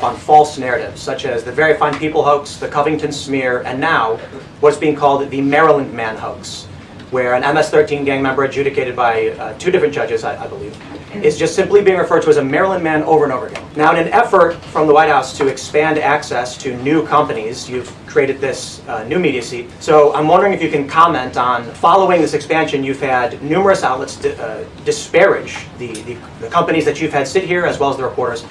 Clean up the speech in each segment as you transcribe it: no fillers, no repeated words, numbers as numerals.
on false narratives, such as the Very Fine People hoax, the Covington smear, and now what's being called the Maryland Man hoax, where an MS-13 gang member adjudicated by 2 different judges, I believe, is just simply being referred to as a Maryland man over and over again. Now, in an effort from the White House to expand access to new companies, you've created this new media seat. So I'm wondering if you can comment on, following this expansion, you've had numerous outlets disparage the companies that you've had sit here, as well as the reporters.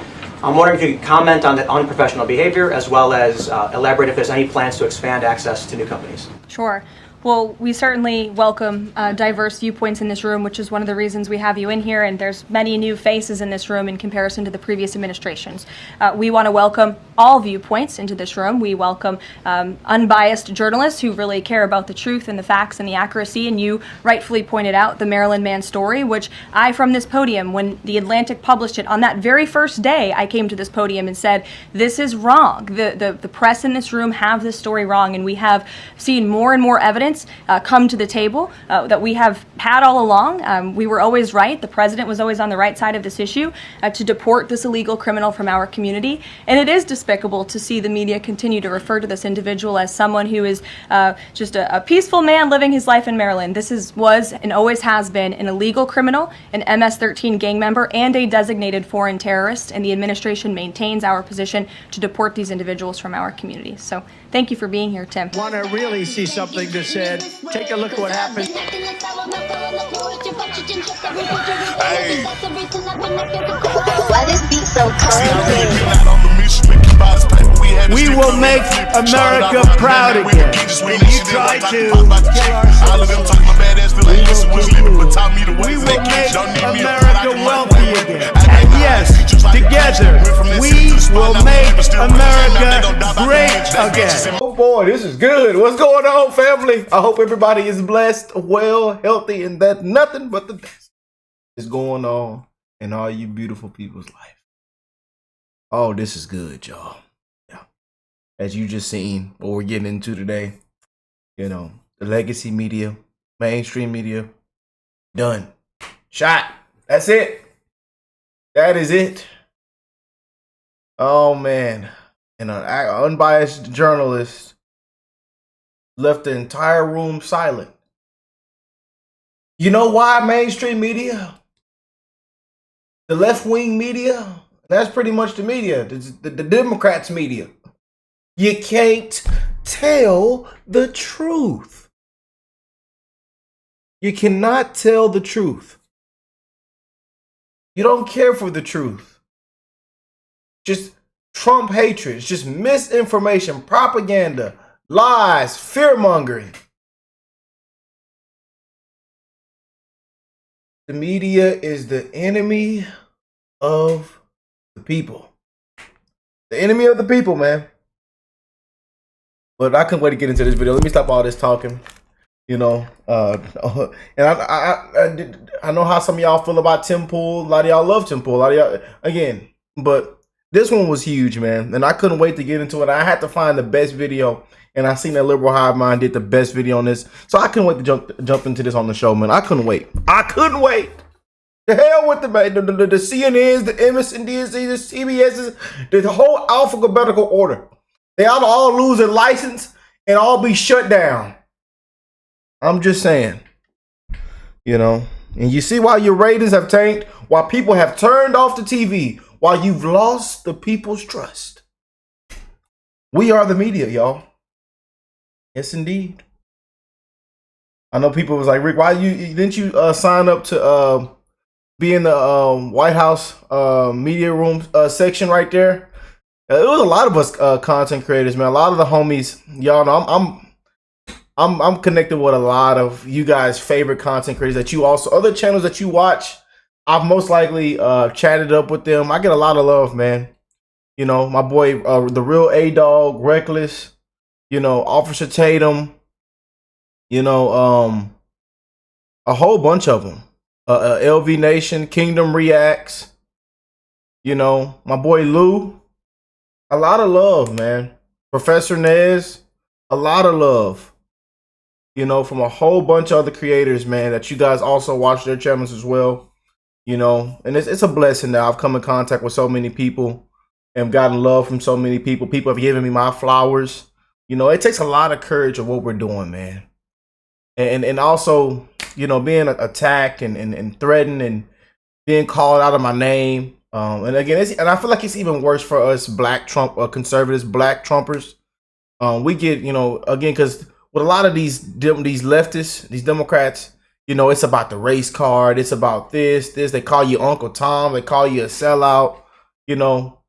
I'm wondering if you could comment on that unprofessional behavior, as well as elaborate if there's any plans to expand access to new companies. Sure. Well, we certainly welcome diverse viewpoints in this room, which is one of the reasons we have you in here, and there's many new faces in this room in comparison to the previous administrations. We want to welcome all viewpoints into this room. We welcome unbiased journalists who really care about the truth and the facts and the accuracy, and you rightfully pointed out the Maryland Man story, which I, from this podium, when The Atlantic published it, on that very first day, I came to this podium and said, this is wrong. The press in this room have this story wrong, and we have seen more and more evidence come to the table that we have had all along. We were always right. The president was always on the right side of this issue to deport this illegal criminal from our community. And it is despicable to see the media continue to refer to this individual as someone who is just a peaceful man living his life in Maryland. This was and always has been an illegal criminal, an MS-13 gang member, and a designated foreign terrorist. And the administration maintains our position to deport these individuals from our community. So thank you for being here, Tim. Want to really see something that said, take a look at what happened. Hey. Why this beat so cold? We will make America proud again. When you try to kill our we will make America wealthy again. And yes, together, we will make America great again. Oh boy, this is good. What's going on, family? I hope everybody is blessed, well, healthy, and that nothing but the best is going on in all you beautiful people's life. Oh, this is good, y'all. Yeah. As you just seen, what we're getting into today, you know, the legacy media, mainstream media, done. Shot. That's it. That is it. Oh, man. And an unbiased journalist left the entire room silent. You know why mainstream media? The left-wing media? That's pretty much the media, the Democrats' media. You can't tell the truth. You cannot tell the truth. You don't care for the truth. Just Trump hatred, just misinformation, propaganda, lies, fear-mongering. The media is the enemy of the people. The enemy of the people, man. But I couldn't wait to get into this video. Let me stop all this talking. You know, and I know how some of y'all feel about Tim Pool. A lot of y'all love Tim Pool. A lot of y'all, again, but this one was huge, man. And I couldn't wait to get into it. I had to find the best video. And I seen that Liberal Hive Mind did the best video on this. So I couldn't wait to jump into this on the show, man. I couldn't wait. I couldn't wait. The hell with the CNNs, the MSNBCs, the CBSs, the whole alphabetical order. They ought to all lose their license and all be shut down. I'm just saying. You know, and you see why your ratings have tanked, why people have turned off the TV, why you've lost the people's trust. We are the media, y'all. Yes, indeed. I know people was like, Rick, why didn't you sign up to be in the White House media room section right there? It was a lot of us content creators, man. A lot of the homies, y'all know I'm connected with a lot of you guys' favorite content creators that you also, other channels that you watch. I've most likely chatted up with them. I get a lot of love, man. You know, my boy, the real A-Dog, Reckless. You know, Officer Tatum, you know, a whole bunch of them. LV Nation, Kingdom Reacts, you know, my boy Lou. A lot of love, man. Professor Nez, a lot of love. You know, from a whole bunch of other creators, man, that you guys also watch their channels as well. You know, and it's a blessing that I've come in contact with so many people. and gotten love from so many people. People have given me my flowers. You know, it takes a lot of courage of what we're doing, man. And also, you know, being attacked and threatened and being called out of my name. And again, and I feel like it's even worse for us black conservatives, black Trumpers. We get, you know, again, because with a lot of these leftists, these Democrats, you know, it's about the race card. It's about this. They call you Uncle Tom. They call you a sellout, you know.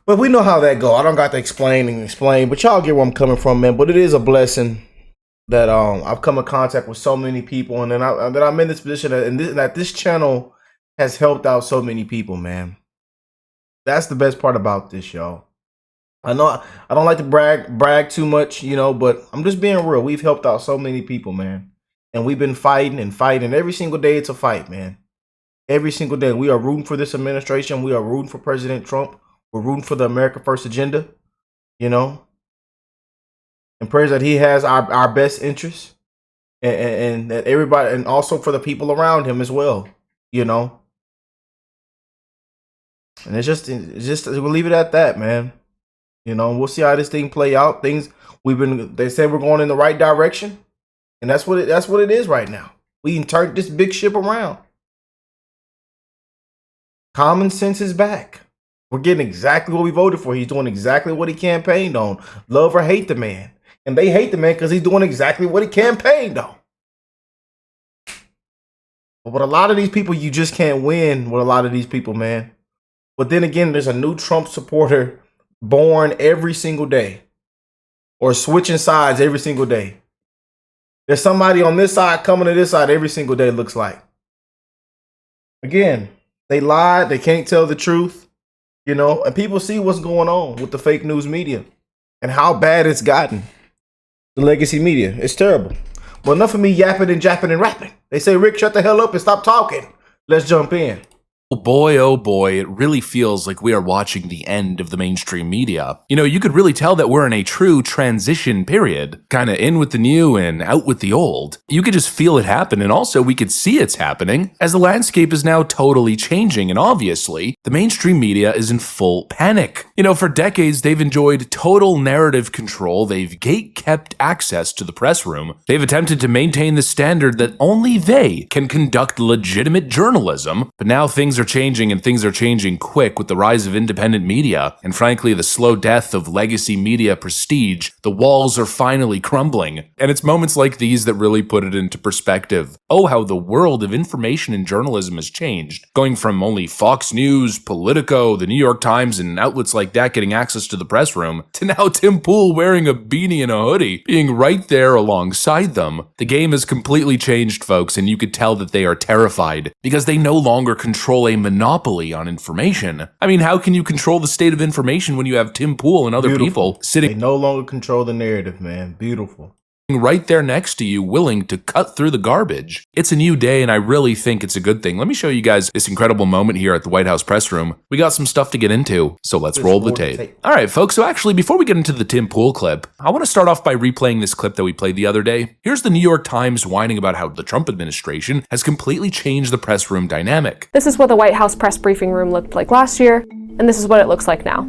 But we know how that go. I don't got to explain, but y'all get where I'm coming from, man. But it is a blessing that I've come in contact with so many people, and then that I'm in this position, and that this channel has helped out so many people, man. That's the best part about this, y'all. I know I don't like to brag too much, you know, but I'm just being real. We've helped out so many people, man. And we've been fighting and fighting. Every single day it's a fight, man. Every single day. We are rooting for this administration. We are rooting for President Trump. We're rooting for the America First agenda, you know. And prayers that he has our best interests. And that everybody, and also for the people around him as well, you know. And it's just we'll leave it at that, man. You know, we'll see how this thing play out. They said we're going in the right direction. And that's what it is right now. We can turn this big ship around. Common sense is back. We're getting exactly what we voted for. He's doing exactly what he campaigned on. Love or hate the man. And they hate the man because he's doing exactly what he campaigned on. But with a lot of these people, you just can't win with a lot of these people, man. But then again, there's a new Trump supporter born every single day. Or switching sides every single day. There's somebody on this side coming to this side every single day, it looks like. Again, they lied. They can't tell the truth. You know, and people see what's going on with the fake news media and how bad it's gotten. The legacy media. It's terrible. But enough of me yapping and japping and rapping. They say, Rick, shut the hell up and stop talking. Let's jump in. Oh boy, it really feels like we are watching the end of the mainstream media. You know, you could really tell that we're in a true transition period, kind of in with the new and out with the old. You could just feel it happen, and also we could see it's happening, as the landscape is now totally changing, and obviously, the mainstream media is in full panic. You know, for decades, they've enjoyed total narrative control, they've gate-kept access to the press room, they've attempted to maintain the standard that only they can conduct legitimate journalism, but now things are changing, and things are changing quick with the rise of independent media, and frankly the slow death of legacy media prestige. The walls are finally crumbling, and it's moments like these that really put it into perspective. Oh, how the world of information and journalism has changed, going from only Fox News, Politico, the New York Times, and outlets like that getting access to the press room, to now Tim Pool wearing a beanie and a hoodie, being right there alongside them. The game has completely changed, folks, and you could tell that they are terrified, because they no longer control a monopoly on information. I mean, how can you control the state of information when you have Tim Pool and other people sitting? They no longer control the narrative, man. Beautiful. Right there next to you, willing to cut through the garbage. It's a new day, and I really think it's a good thing. Let me show you guys this incredible moment here at the White House press room. We got some stuff to get into, so let's roll the tape. All right, folks, so actually, before we get into the Tim Pool clip, I want to start off by replaying this clip that we played the other day. Here's the New York Times whining about how the Trump administration has completely changed the press room dynamic. This is what the White House press briefing room looked like last year, and this is what it looks like now.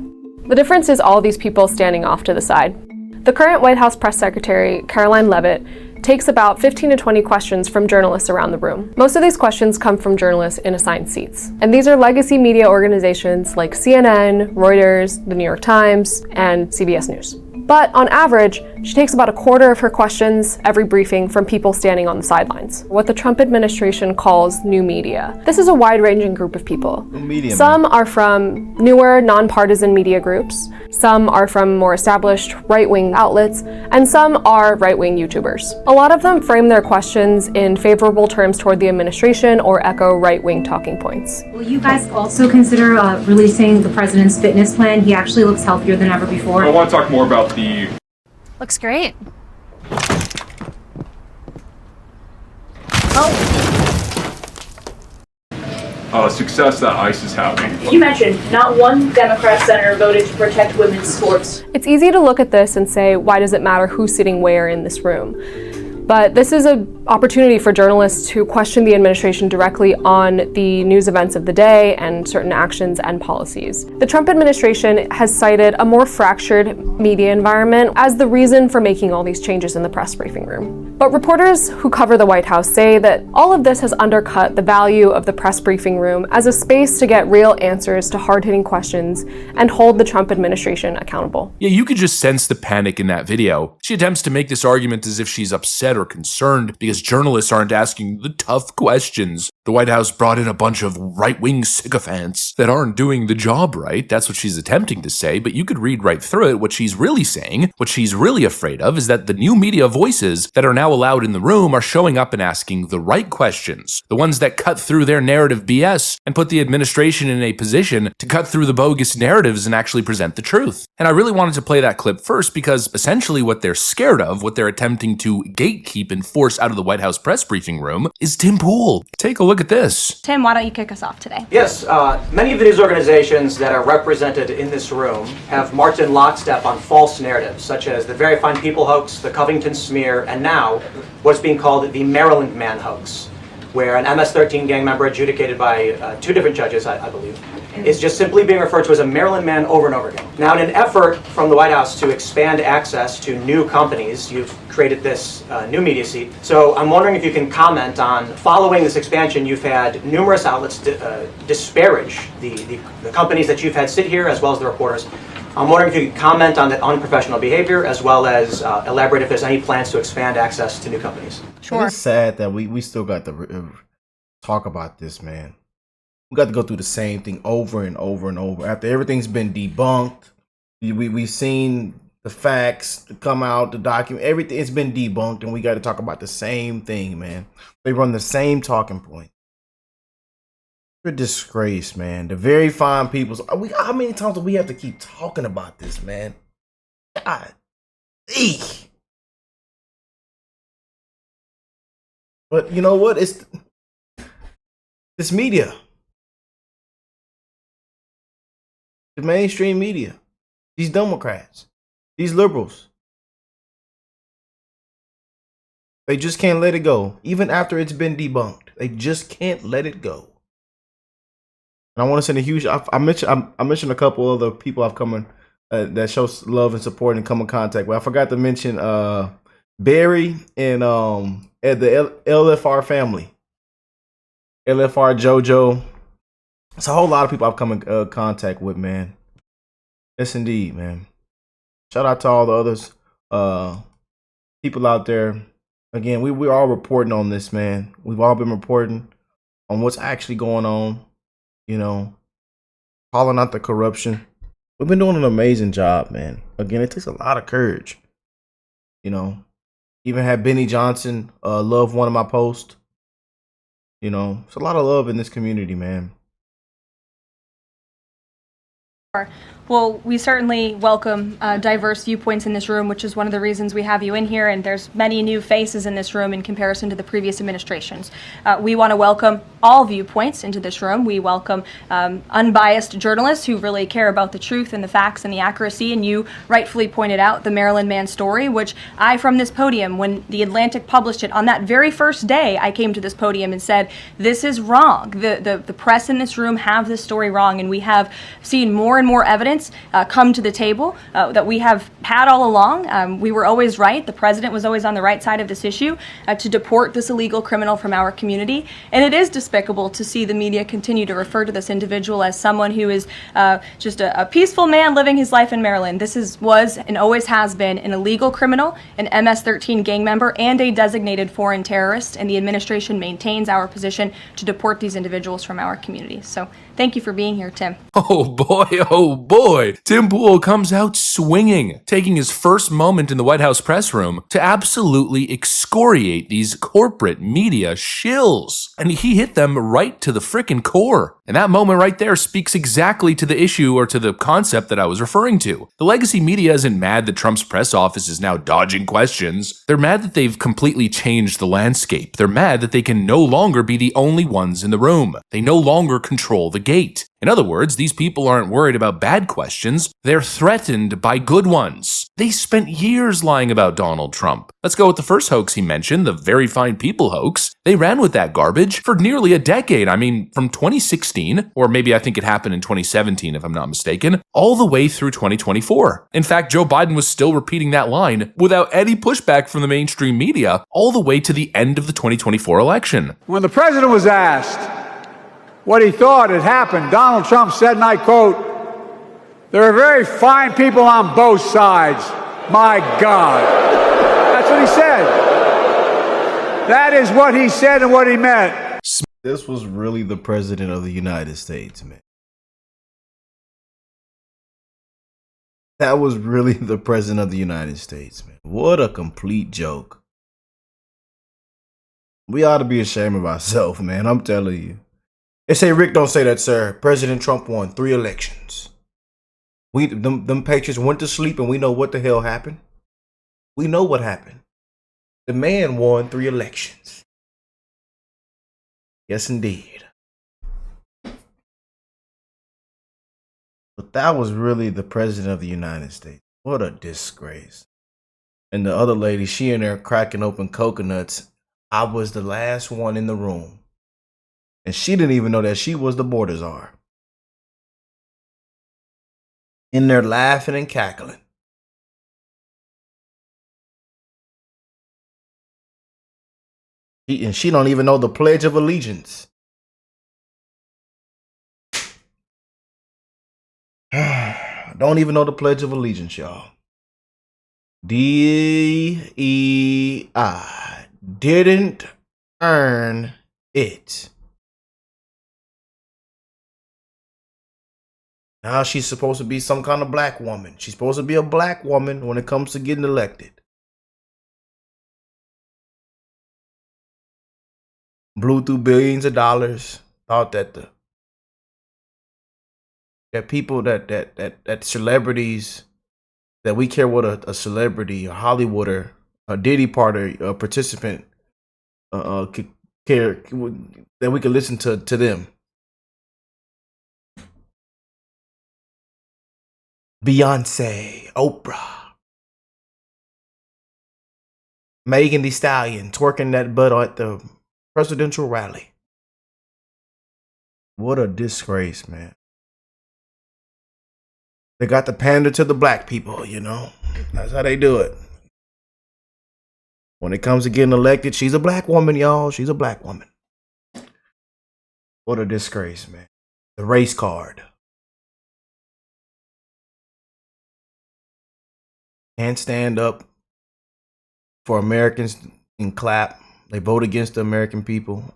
The difference is all these people standing off to the side. The current White House press secretary, Caroline Leavitt, takes about 15 to 20 questions from journalists around the room. Most of these questions come from journalists in assigned seats. And these are legacy media organizations like CNN, Reuters, the New York Times, and CBS News. But on average, she takes about a quarter of her questions every briefing from people standing on the sidelines, what the Trump administration calls new media. This is a wide-ranging group of people. Some are from newer, nonpartisan media groups, some are from more established right-wing outlets, and some are right-wing YouTubers. A lot of them frame their questions in favorable terms toward the administration or echo right-wing talking points. Will you guys also consider releasing the president's fitness plan? He actually looks healthier than ever before. I want to talk more about the... Looks great. Success that ICE is having. You mentioned not one Democrat senator voted to protect women's sports. It's easy to look at this and say, why does it matter who's sitting where in this room? But this is an opportunity for journalists to question the administration directly on the news events of the day and certain actions and policies. The Trump administration has cited a more fractured media environment as the reason for making all these changes in the press briefing room. But reporters who cover the White House say that all of this has undercut the value of the press briefing room as a space to get real answers to hard-hitting questions and hold the Trump administration accountable. Yeah, you could just sense the panic in that video. She attempts to make this argument as if she's upset or concerned because journalists aren't asking the tough questions. The White House brought in a bunch of right-wing sycophants that aren't doing the job right. That's what she's attempting to say, but you could read right through it. What she's really saying, what she's really afraid of, is that the new media voices that are now allowed in the room are showing up and asking the right questions, the ones that cut through their narrative BS and put the administration in a position to cut through the bogus narratives and actually present the truth. And I really wanted to play that clip first because essentially what they're scared of, what they're attempting to gatekeep and force out of the White House press briefing room, is Tim Pool. Take a look at this. Tim, why don't you kick us off today? Yes, many of the news organizations that are represented in this room have marched in lockstep on false narratives, such as the Very Fine People hoax, the Covington smear, and now what's being called the Maryland Man hoax, where an MS-13 gang member adjudicated by 2 different judges, I believe, is just simply being referred to as a Maryland man over and over again. Now, in an effort from the White House to expand access to new companies, you've created this new media seat. So I'm wondering if you can comment on, following this expansion, you've had numerous outlets disparage the companies that you've had sit here, as well as the reporters. I'm wondering if you could comment on the unprofessional behavior, as well as elaborate if there's any plans to expand access to new companies. Sure. It's sad that we still got to talk about this, man. We got to go through the same thing over and over and over. After everything's been debunked, we've seen the facts come out, the document, everything, it's been debunked, and we got to talk about the same thing, man. They run the same talking point. You're a disgrace, man. The Very Fine Peoples. How many times do we have to keep talking about this, man? God. Eek. But you know what? It's media. The mainstream media. These Democrats. These liberals. They just can't let it go. Even after it's been debunked. They just can't let it go. And I want to send a huge. I mentioned a couple other people I've come in that shows love and support and come in contact with. I forgot to mention Barry and the LFR family, LFR JoJo. It's a whole lot of people I've come in contact with, man. Yes, indeed, man. Shout out to all the others, people out there. Again, we're all reporting on this, man. We've all been reporting on what's actually going on. You know, calling out the corruption. We've been doing an amazing job, man. Again, it takes a lot of courage. You know, even had Benny Johnson love one of my posts. You know, it's a lot of love in this community, man. Well, we certainly welcome diverse viewpoints in this room, which is one of the reasons we have you in here, and there's many new faces in this room in comparison to the previous administrations. We want to welcome all viewpoints into this room. We welcome unbiased journalists who really care about the truth and the facts and the accuracy, and you rightfully pointed out the Maryland Man story, which I, from this podium, when The Atlantic published it, on that very first day, I came to this podium and said, this is wrong. The press in this room have this story wrong, and we have seen more and more evidence come to the table that we have had all along. We were always right. The president was always on the right side of this issue to deport this illegal criminal from our community. And it is despicable to see the media continue to refer to this individual as someone who is just a peaceful man living his life in Maryland. This was and always has been an illegal criminal, an MS-13 gang member, and a designated foreign terrorist. And the administration maintains our position to deport these individuals from our community. So thank you for being here, Tim. Oh boy. Tim Pool comes out swinging, taking his first moment in the White House press room to absolutely excoriate these corporate media shills. And he hit them right to the frickin' core. And that moment right there speaks exactly to the issue or to the concept that I was referring to. The legacy media isn't mad that Trump's press office is now dodging questions. They're mad that they've completely changed the landscape. They're mad that they can no longer be the only ones in the room. They no longer control the gate. In other words, these people aren't worried about bad questions, they're threatened by good ones. They spent years lying about Donald Trump. Let's go with the first hoax he mentioned, the Very Fine People hoax. They ran with that garbage for nearly a decade. I mean, from 2016, or maybe I think it happened in 2017 if I'm not mistaken, all the way through 2024. In fact, Joe Biden was still repeating that line without any pushback from the mainstream media all the way to the end of the 2024 election. When the president was asked what he thought had happened, Donald Trump said, and I quote, "There are very fine people on both sides. My God." That's what he said. That is what he said and what he meant. This was really the president of the United States, man. That was really the president of the United States, man. What a complete joke. We ought to be ashamed of ourselves, man. I'm telling you. They say, Rick, don't say that, sir. President Trump won 3 elections. Them patriots went to sleep and we know what the hell happened. We know what happened. The man won 3 elections. Yes, indeed. But that was really the president of the United States. What a disgrace. And the other lady, she in there cracking open coconuts. I was the last one in the room. And she didn't even know that she was the border czar. In there laughing and cackling. She don't even know the Pledge of Allegiance. Don't even know the Pledge of Allegiance, y'all. D-E-I didn't earn it. Now she's supposed to be some kind of black woman. She's supposed to be a black woman when it comes to getting elected. Blew through billions of dollars. Thought that people that celebrities, that we care what a celebrity, a Hollywooder, a Diddy party, a participant could care, that we could listen to them. Beyonce, Oprah, Megan Thee Stallion twerking that butt at the presidential rally. What a disgrace, man. They got to pander to the black people, you know. That's how they do it. When it comes to getting elected, she's a black woman, y'all. She's a black woman. What a disgrace, man. The race card. Can't stand up for Americans and clap. They vote against the American people.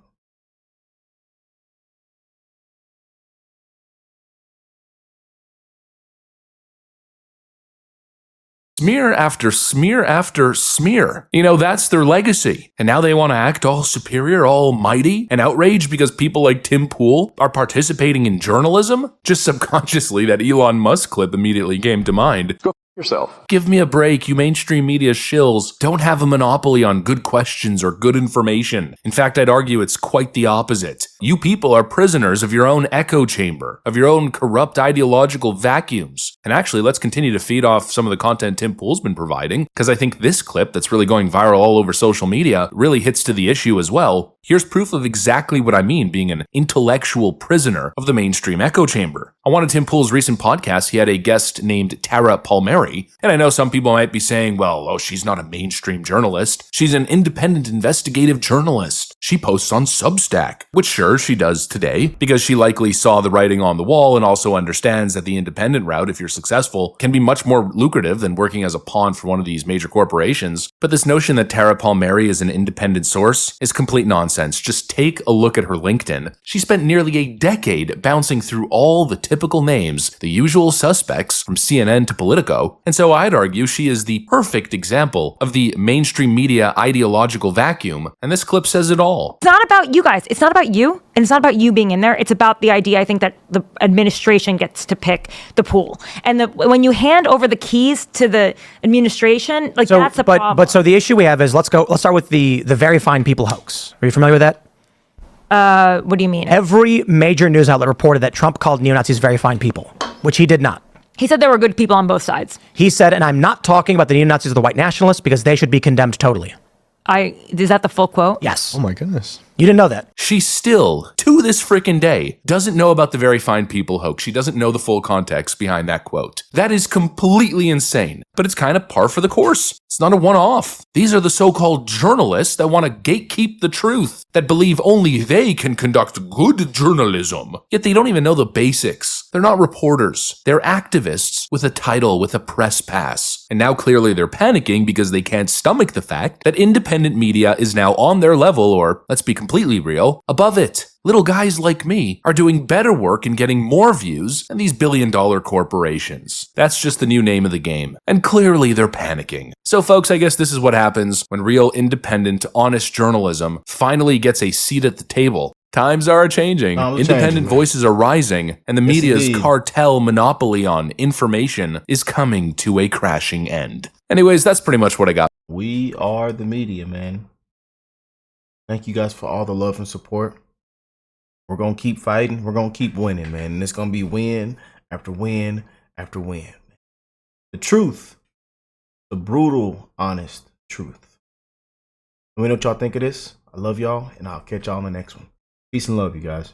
Smear after smear after smear. You know, that's their legacy. And now they want to act all superior, all mighty, and outraged because people like Tim Pool are participating in journalism? Just subconsciously, that Elon Musk clip immediately came to mind. Go yourself. Give me a break, you mainstream media shills. Don't have a monopoly on good questions or good information. In fact, I'd argue it's quite the opposite. You people are prisoners of your own echo chamber, of your own corrupt ideological vacuums. And actually, let's continue to feed off some of the content Tim Pool's been providing, because I think this clip that's really going viral all over social media really hits to the issue as well. Here's proof of exactly what I mean being an intellectual prisoner of the mainstream echo chamber. On one of Tim Pool's recent podcasts, he had a guest named Tara Palmieri, and I know some people might be saying, well, she's not a mainstream journalist. She's an independent investigative journalist. She posts on Substack, which sure, she does today, because she likely saw the writing on the wall and also understands that the independent route, if you're successful, can be much more lucrative than working as a pawn for one of these major corporations. But this notion that Tara Palmieri is an independent source is complete nonsense. Just take a look at her LinkedIn. She spent nearly a decade bouncing through all the typical names, the usual suspects from CNN to Politico, and so I'd argue she is the perfect example of the mainstream media ideological vacuum, and this clip says it all. It's not about you guys. It's not about you, and it's not about you being in there. It's about the idea, I think, that the administration gets to pick the pool. And when you hand over the keys to the administration, that's a problem. But so the issue we have is, let's start with the Very Fine People hoax. Are you familiar with that? What do you mean? Every major news outlet reported that Trump called neo-Nazis very fine people, which he did not. He said there were good people on both sides. He said, and I'm not talking about the neo-Nazis or the white nationalists because they should be condemned totally. Is that the full quote? Yes. Oh my goodness. You didn't know that. She still, to this freaking day, doesn't know about the very fine people hoax. She doesn't know the full context behind that quote. That is completely insane, but it's kind of par for the course. It's not a one-off. These are the so-called journalists that want to gatekeep the truth, that believe only they can conduct good journalism. Yet they don't even know the basics. They're not reporters. They're activists with a title, with a press pass. And now clearly they're panicking because they can't stomach the fact that independent media is now on their level, or let's be completely real, above it. Little guys like me are doing better work and getting more views than these billion-dollar corporations. That's just the new name of the game. And clearly they're panicking. So folks, I guess this is what happens when real independent, honest journalism finally gets a seat at the table. Times are changing, independent voices are rising, and the media's cartel monopoly on information is coming to a crashing end. Anyways, that's pretty much what I got. We are the media, man. Thank you guys for all the love and support. We're going to keep fighting. We're going to keep winning, man. And it's going to be win after win after win. The truth. The brutal, honest truth. Let me know what y'all think of this. I love y'all, and I'll catch y'all on the next one. Peace and love, you guys.